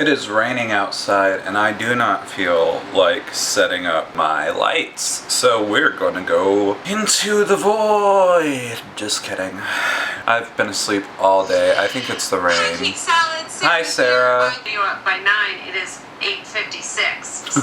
It is raining outside and I do not feel like setting up my lights. So we're gonna go into the void. Just kidding. I've been asleep all day. I think it's the rain. Hi, CakeSalad. Hi, Sarah. You up by 9. It is 8:56. So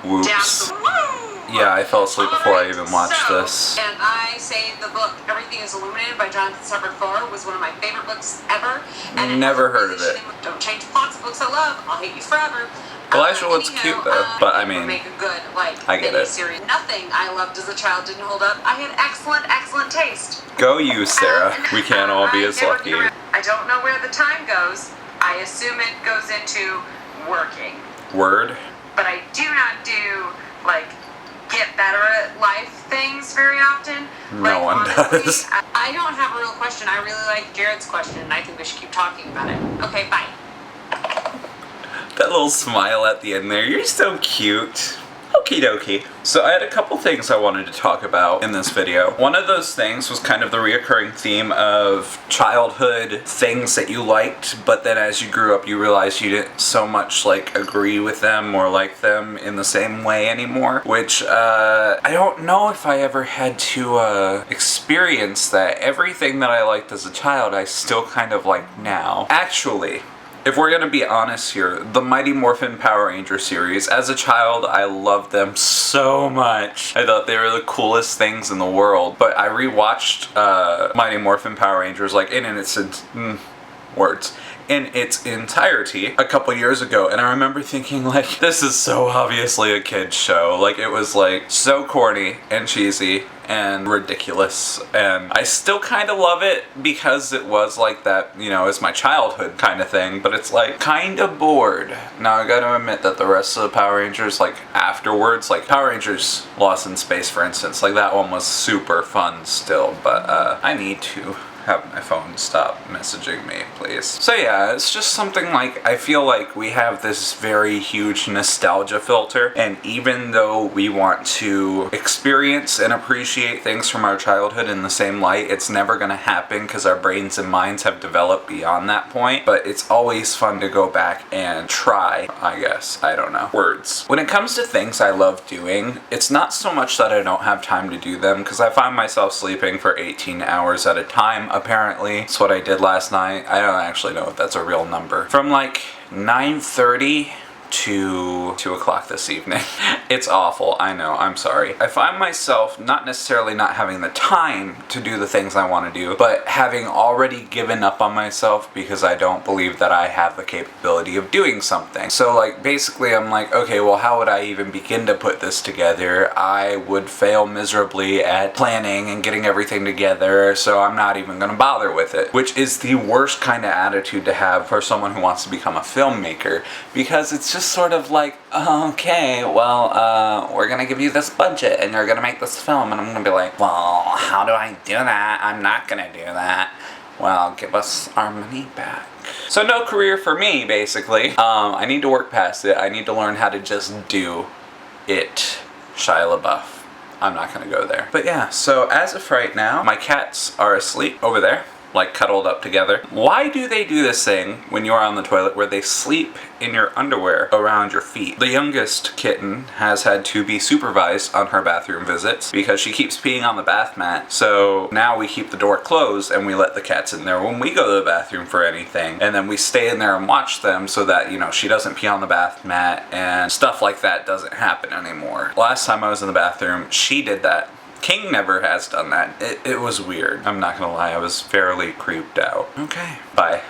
Whoops. Woo! Yeah, I fell asleep before I even watched this. And I say the book Everything is Illuminated by Jonathan Safran Foer was one of my favorite books ever. And never heard of it. Don't change plots of books I love. I'll hate you forever. Elijah Wood's cute though, but I mean, make a good I get it. Series. Nothing I loved as a child didn't hold up. I had excellent taste. Go you, Sarah. We can't all be as lucky. I don't know where the time goes. I assume it goes into working. Word. But I do not do like get better at life things very often. No one does. I don't have a real question. I really like Jared's question, and I think we should keep talking about it. Okay, bye. That little smile at the end there, you're so cute. Okie dokie. So I had a couple things I wanted to talk about in this video. One of those things was kind of the reoccurring theme of childhood things that you liked, but then as you grew up you realized you didn't so much like agree with them or like them in the same way anymore, which I don't know if I ever had to experience that. Everything that I liked as a child I still kind of like now. Actually, if we're gonna be honest here, the Mighty Morphin Power Ranger series, as a child, I loved them so much. I thought they were the coolest things in the world. But I rewatched Mighty Morphin Power Rangers like in its entirety a couple years ago, and I remember thinking like, this is so obviously a kid's show. Like, it was like so corny and cheesy and ridiculous, and I still kind of love it because it was like that, you know, it's my childhood kind of thing, but it's like kind of bored. Now I gotta admit that the rest of the Power Rangers, like afterwards, like Power Rangers Lost in Space for instance, like that one was super fun still, but I need to have my phone stop messaging me, please. So yeah, it's just something like, I feel like we have this very huge nostalgia filter, and even though we want to experience and appreciate things from our childhood in the same light, it's never gonna happen because our brains and minds have developed beyond that point, but it's always fun to go back and try, I guess. I don't know. Words. When it comes to things I love doing, it's not so much that I don't have time to do them, because I find myself sleeping for 18 hours at a time. Apparently, it's what I did last night. I don't actually know if that's a real number. From like 9:30 to 2 o'clock this evening. It's awful, I know, I'm sorry. I find myself not necessarily not having the time to do the things I want to do, but having already given up on myself because I don't believe that I have the capability of doing something. So like basically I'm like, okay, well how would I even begin to put this together? I would fail miserably at planning and getting everything together, so I'm not even gonna bother with it. Which is the worst kind of attitude to have for someone who wants to become a filmmaker, because it's just sort of like, okay, well, we're gonna give you this budget and you're gonna make this film, and I'm gonna be like, well, how do I do that? I'm not gonna do that. Well, give us our money back. So no career for me, basically. I need to work past it. I need to learn how to just do it. Shia LaBeouf. I'm not gonna go there. But yeah, so as of right now, my cats are asleep over there, like cuddled up together. Why do they do this thing when you're on the toilet where they sleep in your underwear around your feet? The youngest kitten has had to be supervised on her bathroom visits because she keeps peeing on the bath mat. So now we keep the door closed and we let the cats in there when we go to the bathroom for anything. And then we stay in there and watch them so that, you know, she doesn't pee on the bath mat and stuff like that doesn't happen anymore. Last time I was in the bathroom, she did that. King never has done that. It was weird. I'm not gonna lie, I was fairly creeped out. Okay, bye.